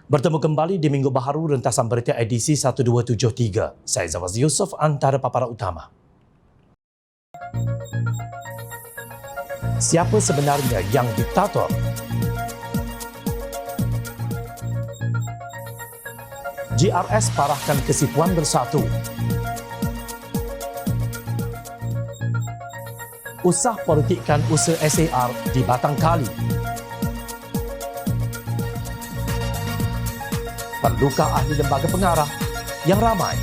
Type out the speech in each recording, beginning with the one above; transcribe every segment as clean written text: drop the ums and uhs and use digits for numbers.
Bertemu kembali di Minggu Baharu rentasan berita edisi 1273. Saya Zawaz Yusof, antara paparan utama. Siapa sebenarnya yang diktator? GRS parahkan kesipuan bersatu. Usah politikkan usaha SAR di Batang Kali. Perlukah ahli lembaga pengarah yang ramai?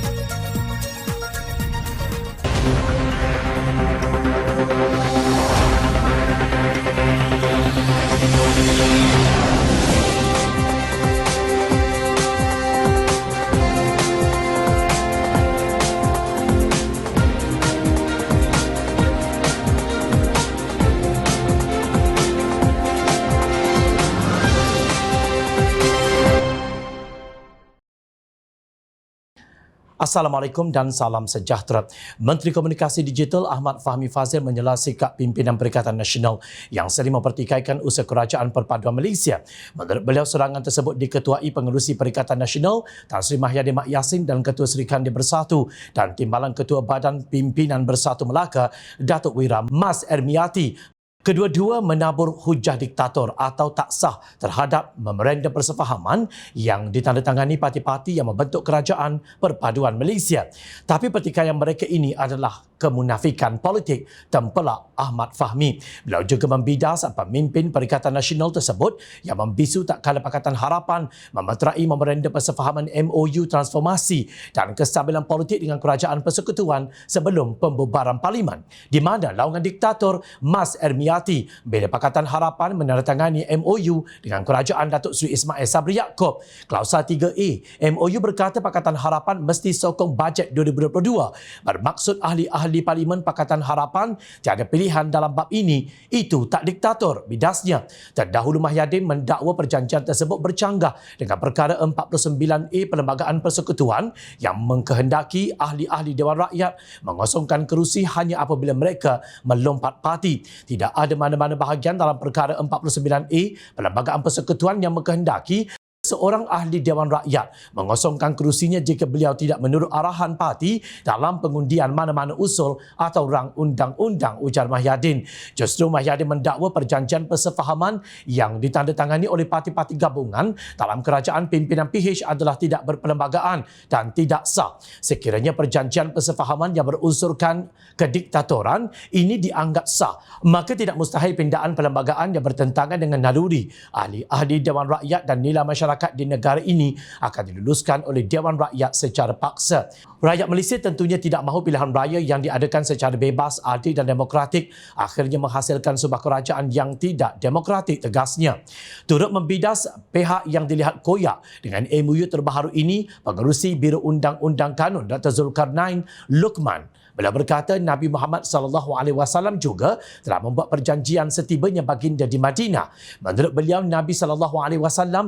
Assalamualaikum dan salam sejahtera. Menteri Komunikasi Digital Ahmad Fahmi Fadzil menyela sikap pimpinan Perikatan Nasional yang sering mempertikaikan usaha Kerajaan Perpaduan Malaysia. Menurut beliau, serangan tersebut diketuai Pengerusi Perikatan Nasional Tan Sri Mahyadin Mak Yassin dan Ketua Serikandi Bersatu dan Timbalan Ketua Badan Pimpinan Bersatu Melaka Datuk Wira Mas Ermiati. Kedua-dua menabur hujah diktator atau tak sah terhadap memorandum persefahaman yang ditandatangani parti-parti yang membentuk Kerajaan Perpaduan Malaysia. Tapi pertikaian mereka ini adalah kemunafikan politik, tempelak Ahmad Fahmi. Beliau juga membidas pemimpin Perikatan Nasional tersebut yang membisu tak kala Pakatan Harapan memeterai memorandum persefahaman MOU transformasi dan kestabilan politik dengan Kerajaan Persekutuan sebelum pembubaran Parlimen, di mana laungan diktator Mas Ermiati bila Pakatan Harapan menandatangani MOU dengan Kerajaan Datuk Seri Ismail Sabri Yaakob. Klausa 3A MOU berkata Pakatan Harapan mesti sokong bajet 2022. Bermaksud ahli-ahli Parlimen Pakatan Harapan tiada pilihan dalam bab ini. Itu tak diktator, bidasnya. Terdahulu Mahyadin mendakwa perjanjian tersebut bercanggah dengan perkara 49A Perlembagaan Persekutuan yang mengkehendaki ahli-ahli Dewan Rakyat mengosongkan kerusi hanya apabila mereka melompat parti. Tidak ada mana-mana bahagian dalam perkara 49A Perlembagaan Persekutuan yang mengkehendaki seorang ahli Dewan Rakyat mengosongkan kerusinya jika beliau tidak menurut arahan parti dalam pengundian mana-mana usul atau rang undang-undang, ujar Mahyadin. Justru Mahyadin mendakwa perjanjian persefahaman yang ditandatangani oleh parti-parti gabungan dalam kerajaan pimpinan PH adalah tidak berperlembagaan dan tidak sah. Sekiranya perjanjian persefahaman yang berunsurkan kediktatoran ini dianggap sah, maka tidak mustahil pindaan perlembagaan yang bertentangan dengan naluri ahli-ahli Dewan Rakyat dan nilai masyarakat di negara ini akan diluluskan oleh Dewan Rakyat secara paksa. Rakyat Malaysia tentunya tidak mahu pilihan raya yang diadakan secara bebas, adil dan demokratik akhirnya menghasilkan sebuah kerajaan yang tidak demokratik, tegasnya. Turut membidas pihak yang dilihat koyak dengan MOU terbaru ini, Pengerusi Biro Undang-Undang Kanun Dr. Zulkarnain Luqman. Beliau berkata Nabi Muhammad SAW juga telah membuat perjanjian setibanya baginda di Madinah. Menurut beliau, Nabi SAW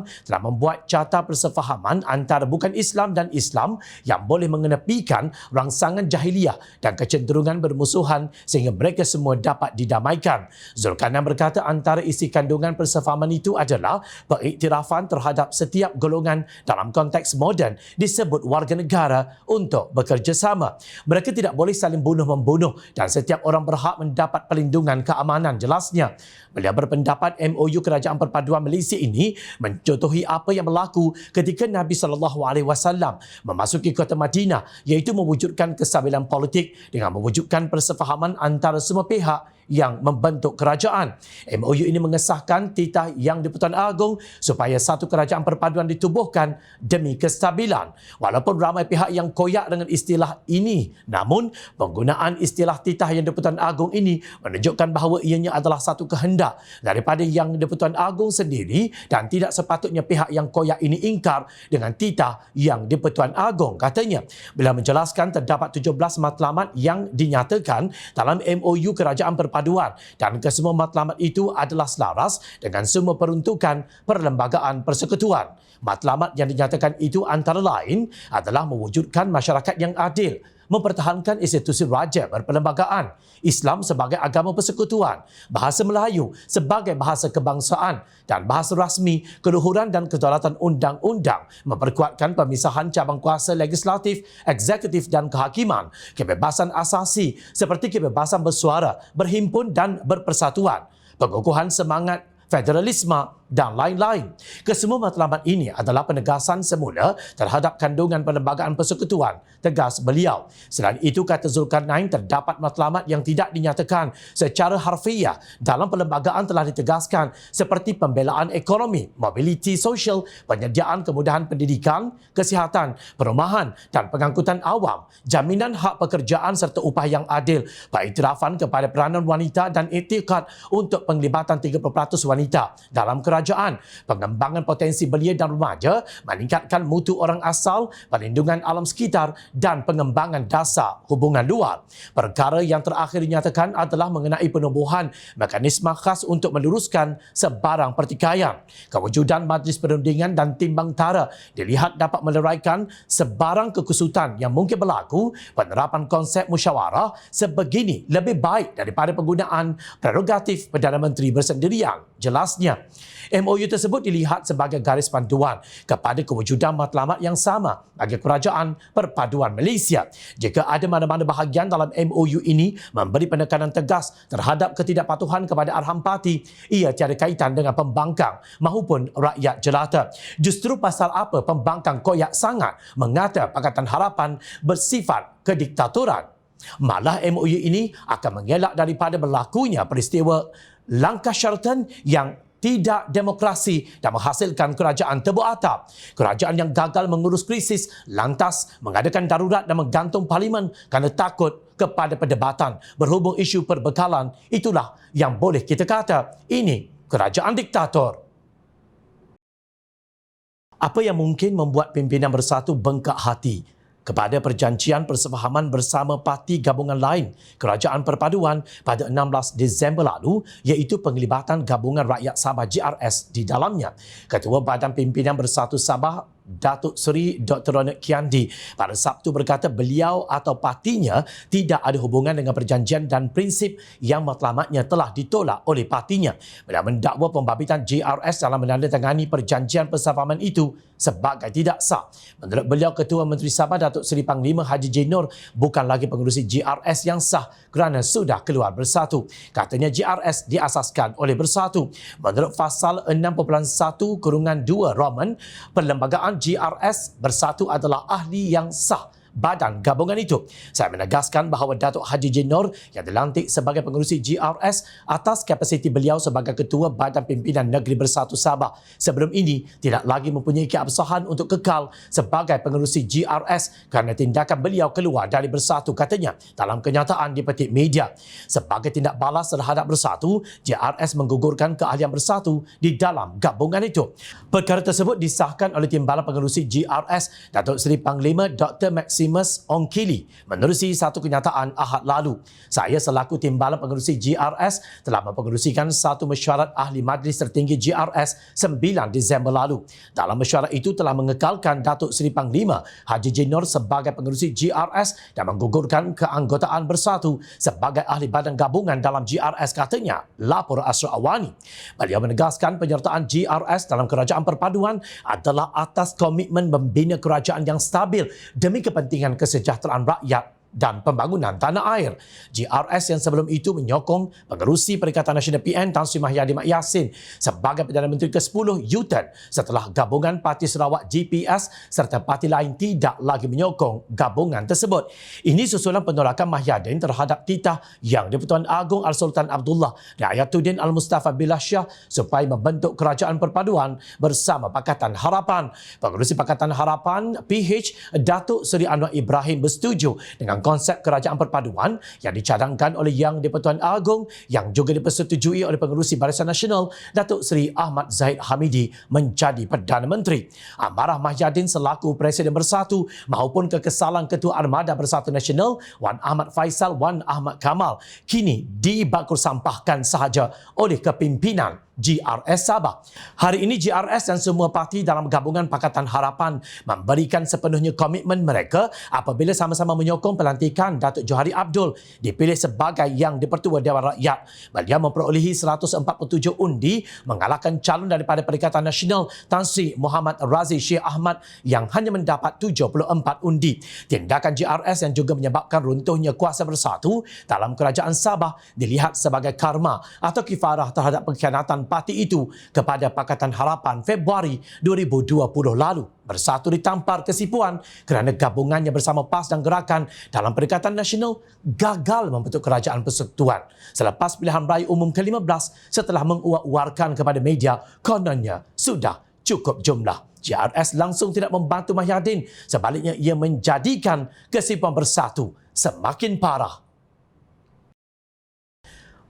telah membuat carta persefahaman antara bukan Islam dan Islam yang boleh mengenepikan rangsangan jahiliyah dan kecenderungan bermusuhan sehingga mereka semua dapat didamaikan. Zulkarnain berkata antara isi kandungan persefahaman itu adalah pengiktirafan terhadap setiap golongan dalam konteks moden disebut warga negara untuk bekerjasama. Mereka tidak boleh saling bunuh-membunuh dan setiap orang berhak mendapat perlindungan keamanan, jelasnya. Beliau berpendapat MOU Kerajaan Perpaduan Malaysia ini mencontohi apa yang berlaku ketika Nabi SAW memasuki kota Madinah, iaitu mewujudkan kestabilan politik dengan mewujudkan persefahaman antara semua pihak yang membentuk kerajaan. MOU ini mengesahkan titah Yang di-Pertuan Agong supaya satu kerajaan perpaduan ditubuhkan demi kestabilan. Walaupun ramai pihak yang koyak dengan istilah ini, namun penggunaan istilah titah Yang di-Pertuan Agong ini menunjukkan bahawa ianya adalah satu kehendak daripada Yang di-Pertuan Agong sendiri dan tidak sepatutnya pihak yang koyak ini ingkar dengan titah Yang di-Pertuan Agong, katanya. Bila menjelaskan terdapat 17 matlamat yang dinyatakan dalam MOU Kerajaan Perpaduan dan kesemua matlamat itu adalah selaras dengan semua peruntukan Perlembagaan Persekutuan. Matlamat yang dinyatakan itu antara lain adalah mewujudkan masyarakat yang adil, mempertahankan institusi raja berperlembagaan, Islam sebagai agama persekutuan, bahasa Melayu sebagai bahasa kebangsaan dan bahasa rasmi, keluhuran dan kedaulatan undang-undang, memperkuatkan pemisahan cabang kuasa legislatif, eksekutif dan kehakiman, kebebasan asasi seperti kebebasan bersuara, berhimpun dan berpersatuan, pengukuhan semangat federalisme dan lain-lain. Kesemua matlamat ini adalah penegasan semula terhadap kandungan perlembagaan persekutuan, tegas beliau. Selain itu, kata Zulkarnain, terdapat matlamat yang tidak dinyatakan secara harfiah dalam perlembagaan telah ditegaskan seperti pembelaan ekonomi, mobiliti sosial, penyediaan kemudahan pendidikan, kesihatan, perumahan dan pengangkutan awam, jaminan hak pekerjaan serta upah yang adil, pengiktirafan kepada peranan wanita dan iktikad untuk penglibatan 30% wanita dalam kerajaan, pengembangan potensi belia dan remaja, meningkatkan mutu orang asal, perlindungan alam sekitar dan pengembangan dasar hubungan luar. Perkara yang terakhir dinyatakan adalah mengenai penubuhan mekanisme khas untuk meluruskan sebarang pertikaian. Kewujudan Majlis Perundingan dan Timbang Tara dilihat dapat meleraikan sebarang kekusutan yang mungkin berlaku. Penerapan konsep musyawarah sebegini lebih baik daripada penggunaan prerogatif Perdana Menteri bersendirian. Jelasnya, MOU tersebut dilihat sebagai garis panduan kepada kewujudan matlamat yang sama bagi Kerajaan Perpaduan Malaysia. Jika ada mana-mana bahagian dalam MOU ini memberi penekanan tegas terhadap ketidakpatuhan kepada Arham Parti, ia tiada kaitan dengan pembangkang maupun rakyat jelata. Justru pasal apa pembangkang koyak sangat mengata Pakatan Harapan bersifat kediktatoran? Malah MOU ini akan mengelak daripada berlakunya peristiwa langkah syaratan yang tidak demokrasi dan menghasilkan kerajaan tebuk atap. Kerajaan yang gagal mengurus krisis lantas mengadakan darurat dan menggantung parlimen kerana takut kepada perdebatan berhubung isu perbekalan. Itulah yang boleh kita kata ini kerajaan diktator. Apa yang mungkin membuat pimpinan Bersatu bengkak hati kepada perjanjian persefahaman bersama parti gabungan lain Kerajaan Perpaduan pada 16 Disember lalu, iaitu penglibatan Gabungan Rakyat Sabah GRS di dalamnya? Ketua Badan Pimpinan Bersatu Sabah Datuk Seri Dr. Ronald Kiandi pada Sabtu berkata beliau atau partinya tidak ada hubungan dengan perjanjian dan prinsip yang matlamatnya telah ditolak oleh partinya. Beliau mendakwa pembabitan GRS dalam menandatangani perjanjian persefahaman itu sebagai tidak sah. Menurut beliau, Ketua Menteri Sabah Datuk Seri Panglima Haji J. Nur bukan lagi pengerusi GRS yang sah kerana sudah keluar Bersatu. Katanya GRS diasaskan oleh Bersatu. Menurut Fasal 6.1/2 Roman, perlembagaan GRS Bersatu adalah ahli yang sah badan gabungan itu. Saya menegaskan bahawa Datuk Haji J. Nur yang dilantik sebagai pengerusi GRS atas kapasiti beliau sebagai Ketua Badan Pimpinan Negeri Bersatu Sabah sebelum ini tidak lagi mempunyai keabsahan untuk kekal sebagai pengerusi GRS kerana tindakan beliau keluar dari Bersatu, katanya dalam kenyataan dipetik media. Sebagai tindak balas terhadap Bersatu, GRS menggugurkan keahlian Bersatu di dalam gabungan itu. Perkara tersebut disahkan oleh Timbalan Pengerusi GRS Datuk Seri Panglima Dr. Maximus Ongkili menerusi satu kenyataan Ahad lalu. Saya selaku Timbalan Pengerusi GRS telah mempengerusikan satu mesyuarat ahli Majlis Tertinggi GRS 9 Disember lalu. Dalam mesyuarat itu telah mengekalkan Datuk Seri Panglima Haji J. Nur sebagai pengerusi GRS dan menggugurkan keanggotaan Bersatu sebagai ahli badan gabungan dalam GRS, katanya lapor Ashraf Awani. Beliau menegaskan penyertaan GRS dalam Kerajaan Perpaduan adalah atas komitmen membina kerajaan yang stabil demi kepentingan kesejahteraan rakyat dan pembangunan tanah air. GRS yang sebelum itu menyokong pengerusi Perikatan Nasional PN Tan Sri Mahyadi Mak Yassin sebagai Perdana Menteri ke-10 U-turn setelah gabungan Parti Sarawak GPS serta parti lain tidak lagi menyokong gabungan tersebut. Ini susulan penolakan Mahyadin terhadap titah Yang di-Pertuan Agong Al-Sultan Abdullah dan Ayatuddin Al-Mustafa Billah Shah supaya membentuk Kerajaan Perpaduan bersama Pakatan Harapan. Pengerusi Pakatan Harapan PH Datuk Seri Anwar Ibrahim bersetuju dengan konsep kerajaan perpaduan yang dicadangkan oleh Yang di-Pertuan Agong yang juga dipersetujui oleh pengerusi Barisan Nasional Datuk Seri Ahmad Zahid Hamidi menjadi Perdana Menteri. Amarah Mahyadin selaku Presiden Bersatu maupun kekesalan Ketua Armada Bersatu Nasional Wan Ahmad Faisal Wan Ahmad Kamal kini dibakur sampahkan sahaja oleh kepimpinan GRS Sabah. Hari ini GRS dan semua parti dalam gabungan Pakatan Harapan memberikan sepenuhnya komitmen mereka apabila sama-sama menyokong pelantikan Datuk Johari Abdul dipilih sebagai Yang di-Pertua Dewan Rakyat. Beliau memperolehi 147 undi mengalahkan calon daripada Perikatan Nasional Tan Sri Muhammad Razi Sheikh Ahmad yang hanya mendapat 74 undi. Tindakan GRS yang juga menyebabkan runtuhnya kuasa bersatu dalam kerajaan Sabah dilihat sebagai karma atau kifarah terhadap pengkhianatan parti itu kepada Pakatan Harapan Februari 2020 lalu. Bersatu ditampar kesipuan kerana gabungannya bersama PAS dan Gerakan dalam Perikatan Nasional gagal membentuk kerajaan persekutuan selepas pilihan raya umum ke-15 setelah menguak-uarkan kepada media kononnya sudah cukup jumlah. GRS langsung tidak membantu Mahyadin, sebaliknya ia menjadikan kesipuan bersatu semakin parah.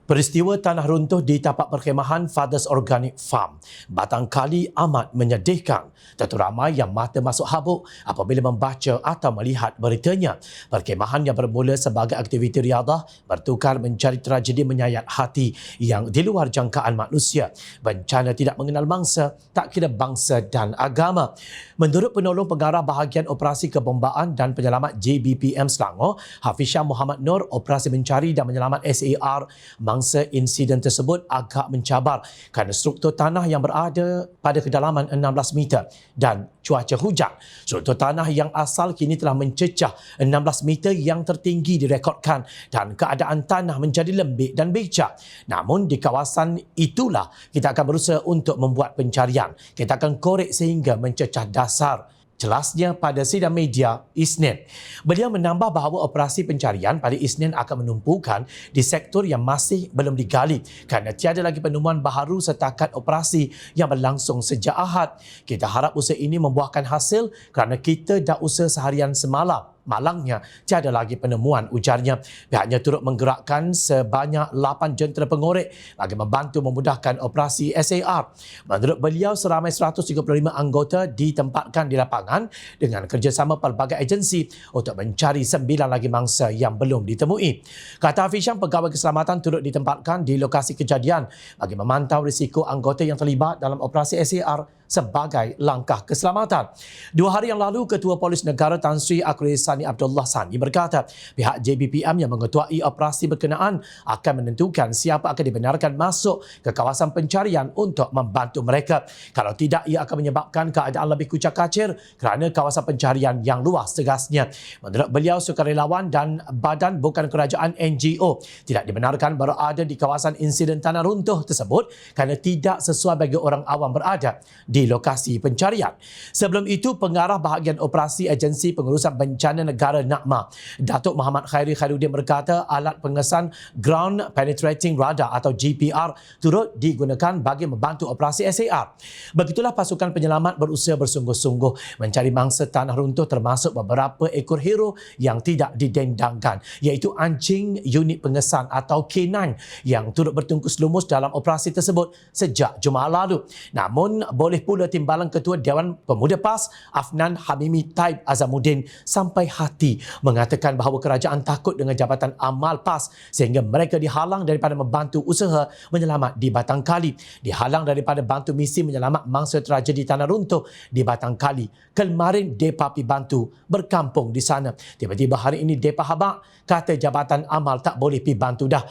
Peristiwa tanah runtuh di tapak perkhemahan Fathers Organic Farm Batangkali amat menyedihkan. Tentu ramai yang mata masuk habuk apabila membaca atau melihat beritanya. Perkhemahan yang bermula sebagai aktiviti riadah bertukar menjadi tragedi menyayat hati yang di luar jangkaan manusia. Bencana tidak mengenal mangsa, tak kira bangsa dan agama. Menurut penolong pengarah bahagian operasi kebombaan dan penyelamat JBPM Selangor, Hafizah Muhammad Nur, operasi mencari dan menyelamat SAR mangsa insiden tersebut agak mencabar kerana struktur tanah yang berada pada kedalaman 16 meter dan cuaca hujan. Struktur tanah yang asal kini telah mencecah 16 meter yang tertinggi direkodkan dan keadaan tanah menjadi lembik dan becak. Namun di kawasan itulah kita akan berusaha untuk membuat pencarian. Kita akan korek sehingga mencecah dasar. Jelasnya pada sidang media Isnin. Beliau menambah bahawa operasi pencarian pada Isnin akan menumpukan di sektor yang masih belum digali kerana tiada lagi penemuan baharu setakat operasi yang berlangsung sejak Ahad. Kita harap usaha ini membuahkan hasil kerana kita dah usaha seharian semalam. Malangnya, tiada lagi penemuan, ujarnya. Pihaknya turut menggerakkan sebanyak 8 jentera pengorek bagi membantu memudahkan operasi SAR. Menurut beliau, seramai 135 anggota ditempatkan di lapangan dengan kerjasama pelbagai agensi untuk mencari 9 lagi mangsa yang belum ditemui. Kata Hafizah, pegawai keselamatan turut ditempatkan di lokasi kejadian bagi memantau risiko anggota yang terlibat dalam operasi SAR sebagai langkah keselamatan. 2 hari yang lalu, Ketua Polis Negara Tan Sri Akri Sani Abdullah Sani berkata pihak JBPM yang mengetuai operasi berkenaan akan menentukan siapa akan dibenarkan masuk ke kawasan pencarian untuk membantu mereka. Kalau tidak, ia akan menyebabkan keadaan lebih kucak-kacir kerana kawasan pencarian yang luas, tegasnya. Menurut beliau, sukarelawan dan badan bukan kerajaan NGO tidak dibenarkan berada di kawasan insiden tanah runtuh tersebut kerana tidak sesuai bagi orang awam berada di lokasi pencarian. Sebelum itu, pengarah bahagian operasi Agensi Pengurusan Bencana Negara NAKMA, Datuk Muhammad Khairi Khairuddin berkata alat pengesan Ground Penetrating Radar atau GPR turut digunakan bagi membantu operasi SAR. Begitulah pasukan penyelamat berusaha bersungguh-sungguh mencari mangsa tanah runtuh termasuk beberapa ekor hero yang tidak didendangkan, iaitu anjing unit pengesan atau K9 yang turut bertungkus lumus dalam operasi tersebut sejak Jumaat lalu. Namun, boleh pula timbalan Ketua Dewan Pemuda PAS Afnan Hamimi Taib Azamuddin sampai hati mengatakan bahawa kerajaan takut dengan Jabatan Amal PAS sehingga mereka dihalang daripada membantu usaha menyelamat di Batangkali, dihalang daripada bantu misi menyelamat mangsa tragedi tanah runtuh di Batangkali. Kemarin depa pi bantu berkampung di sana. Tiba-tiba hari ini depa habaq kata Jabatan Amal tak boleh pi bantu dah.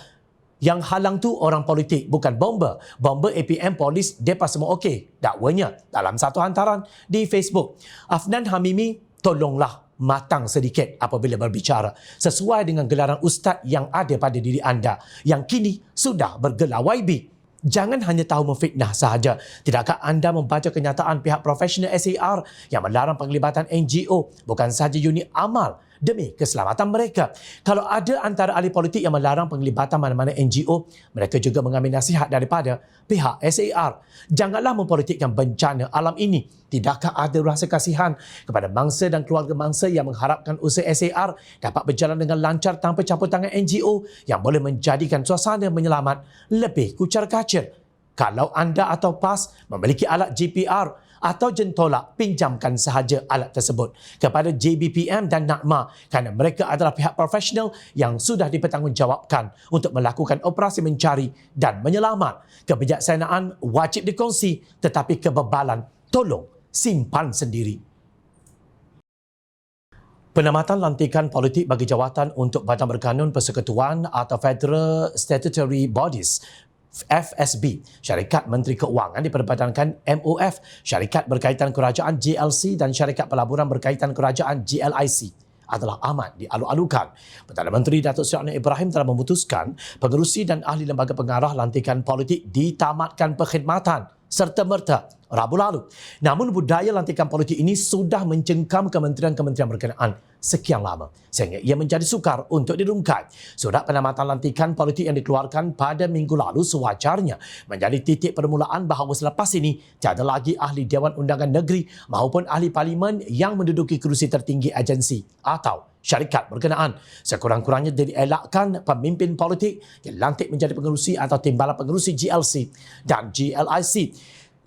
Yang halang tu orang politik, bukan bomba. Bomba APM, polis, mereka semua okey. Dakwanya dalam satu hantaran di Facebook. Afnan Hamimi, tolonglah matang sedikit apabila berbicara. Sesuai dengan gelaran ustaz yang ada pada diri anda, yang kini sudah bergelar YB. Jangan hanya tahu memfitnah sahaja. Tidakkah anda membaca kenyataan pihak profesional SAR yang melarang penglibatan NGO, bukan sahaja unit amal, demi keselamatan mereka? Kalau ada antara ahli politik yang melarang penglibatan mana-mana NGO, mereka juga mengambil nasihat daripada pihak SAR. Janganlah mempolitikkan bencana alam ini. Tidakkah ada rasa kasihan kepada mangsa dan keluarga mangsa yang mengharapkan usaha SAR dapat berjalan dengan lancar tanpa campur tangan NGO yang boleh menjadikan suasana menyelamat lebih kucar-kacir? Kalau anda atau PAS memiliki alat GPR atau jentolak pinjamkan sahaja alat tersebut kepada JBPM dan NADMA kerana mereka adalah pihak profesional yang sudah dipertanggungjawabkan untuk melakukan operasi mencari dan menyelamat. Kebijaksanaan wajib dikongsi tetapi kebebalan tolong simpan sendiri. Penamatan lantikan politik bagi jawatan untuk Badan Berkanun Persekutuan atau Federal Statutory Bodies FSB, Syarikat Menteri Keuangan diperbadankan MOF, Syarikat Berkaitan Kerajaan GLC dan Syarikat Pelaburan Berkaitan Kerajaan GLIC adalah amat dialu-alukan. Perdana Menteri Datuk Seri Anwar Ibrahim telah memutuskan pengerusi dan ahli lembaga pengarah lantikan politik ditamatkan perkhidmatan serta-merta Rabu lalu. Namun budaya lantikan politik ini sudah mencengkam kementerian-kementerian berkenaan sekian lama sehingga ia menjadi sukar untuk dirungkai. Surat penamatan lantikan politik yang dikeluarkan pada minggu lalu sewajarnya menjadi titik permulaan bahawa selepas ini tiada lagi ahli Dewan Undangan Negeri maupun ahli parlimen yang menduduki kerusi tertinggi agensi atau syarikat berkenaan. Sekurang-kurangnya dielakkan pemimpin politik yang lantik menjadi pengerusi atau timbalan pengerusi GLC dan GLIC.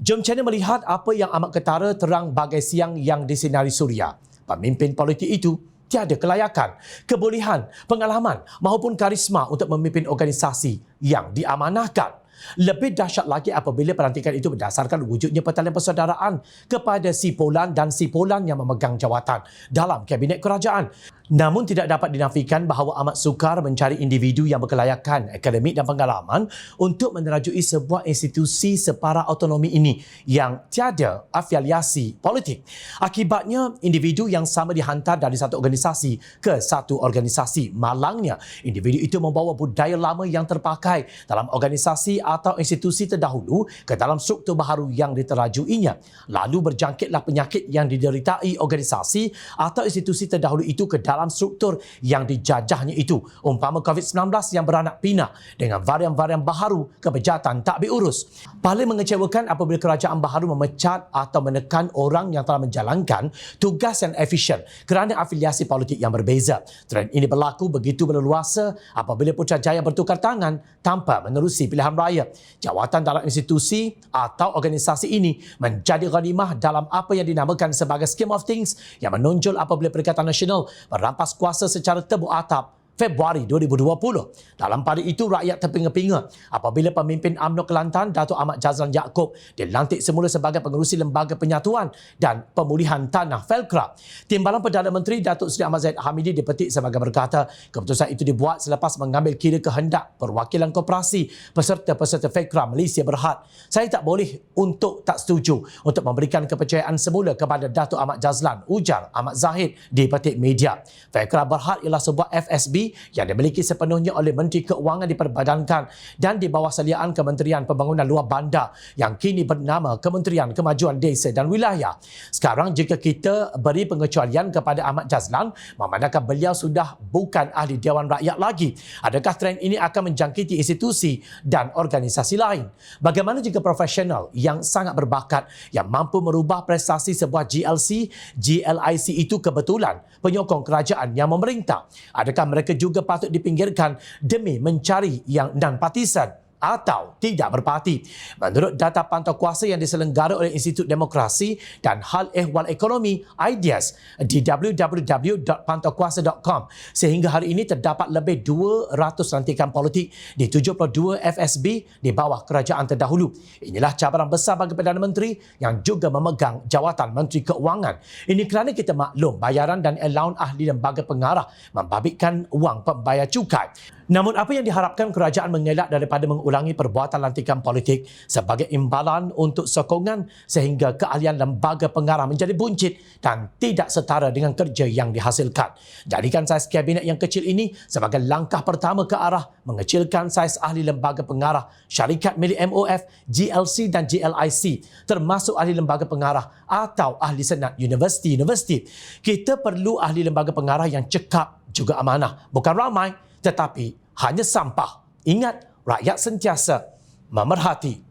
Jom channel melihat apa yang amat ketara terang bagai siang yang disinari suria. Pemimpin politik itu tiada kelayakan, kebolehan, pengalaman maupun karisma untuk memimpin organisasi yang diamanahkan. Lebih dahsyat lagi apabila pelantikan itu berdasarkan wujudnya pertalian persaudaraan kepada sipolan dan sipolan yang memegang jawatan dalam kabinet kerajaan. Namun tidak dapat dinafikan bahawa amat sukar mencari individu yang berkelayakan, akademik dan pengalaman untuk menerajui sebuah institusi separa autonomi ini yang tiada afiliasi politik. Akibatnya, individu yang sama dihantar dari satu organisasi ke satu organisasi. Malangnya, individu itu membawa budaya lama yang terpakai dalam organisasi atau institusi terdahulu ke dalam struktur baharu yang diterajuinya. Lalu berjangkitlah penyakit yang dideritai organisasi atau institusi terdahulu itu ke dalam struktur yang dijajahnya itu, umpama COVID-19 yang beranak pinak dengan varian-varian baharu kebejatan tak diurus. Paling mengecewakan apabila kerajaan baharu memecat atau menekan orang yang telah menjalankan tugas yang efisien kerana afiliasi politik yang berbeza. Trend ini berlaku begitu berleluasa apabila Putrajaya bertukar tangan tanpa menerusi pilihan raya. Jawatan dalam institusi atau organisasi ini menjadi ghanimah dalam apa yang dinamakan sebagai scheme of things yang menonjol apabila Perikatan Nasional merampas kuasa secara tebuk atap Februari 2020. Dalam pada itu, rakyat terpinga-pinga apabila pemimpin UMNO Kelantan, Datuk Ahmad Jazlan Yaakob, dilantik semula sebagai pengerusi Lembaga Penyatuan dan Pemulihan Tanah Felkra. Timbalan Perdana Menteri Datuk Seri Ahmad Zahid Hamidi dipetik sebagai berkata, keputusan itu dibuat selepas mengambil kira kehendak perwakilan koperasi peserta-peserta Felkra Malaysia Berhad. Saya tak boleh untuk tak setuju untuk memberikan kepercayaan semula kepada Datuk Ahmad Jazlan, ujar Ahmad Zahid di petik media. Felkra Berhad ialah sebuah FSB yang dimiliki sepenuhnya oleh Menteri Keuangan diperbadankan dan di bawah saliaan Kementerian Pembangunan Luar Bandar yang kini bernama Kementerian Kemajuan Desa dan Wilayah. Sekarang jika kita beri pengecualian kepada Ahmad Jazlan, memandangkan beliau sudah bukan ahli Dewan Rakyat lagi, adakah trend ini akan menjangkiti institusi dan organisasi lain? Bagaimana jika profesional yang sangat berbakat yang mampu merubah prestasi sebuah GLC, GLIC itu kebetulan penyokong kerajaan yang memerintah? Adakah mereka juga patut dipinggirkan demi mencari yang non-partisan atau tidak berparti? Menurut data pantau kuasa yang diselenggara oleh Institut Demokrasi dan Hal Ehwal Ekonomi IDEAS di www.pantaukuasa.com, sehingga hari ini terdapat lebih 200 lantikan politik di 72 FSB di bawah kerajaan terdahulu. Inilah cabaran besar bagi Perdana Menteri yang juga memegang jawatan Menteri Keuangan. Ini kerana kita maklum bayaran dan allowance ahli lembaga pengarah membabitkan wang pembayar cukai. Namun apa yang diharapkan kerajaan mengelak daripada mengulangi perbuatan lantikan politik sebagai imbalan untuk sokongan sehingga keahlian lembaga pengarah menjadi buncit dan tidak setara dengan kerja yang dihasilkan. Jadikan saiz kabinet yang kecil ini sebagai langkah pertama ke arah mengecilkan saiz ahli lembaga pengarah syarikat milik MOF, GLC dan GLIC, termasuk ahli lembaga pengarah atau ahli senat universiti-universiti. Kita perlu ahli lembaga pengarah yang cekap juga amanah, bukan ramai tetapi hanya sampah. Ingat, rakyat sentiasa memerhati.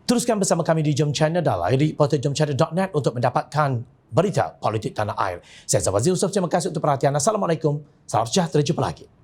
Teruskan bersama kami di Jom Channel dan layari portal jomchannel.net untuk mendapatkan berita politik tanah air. Saya Zawazir Yusof, terima kasih untuk perhatian. Assalamualaikum, salam sejahtera, jumpa lagi.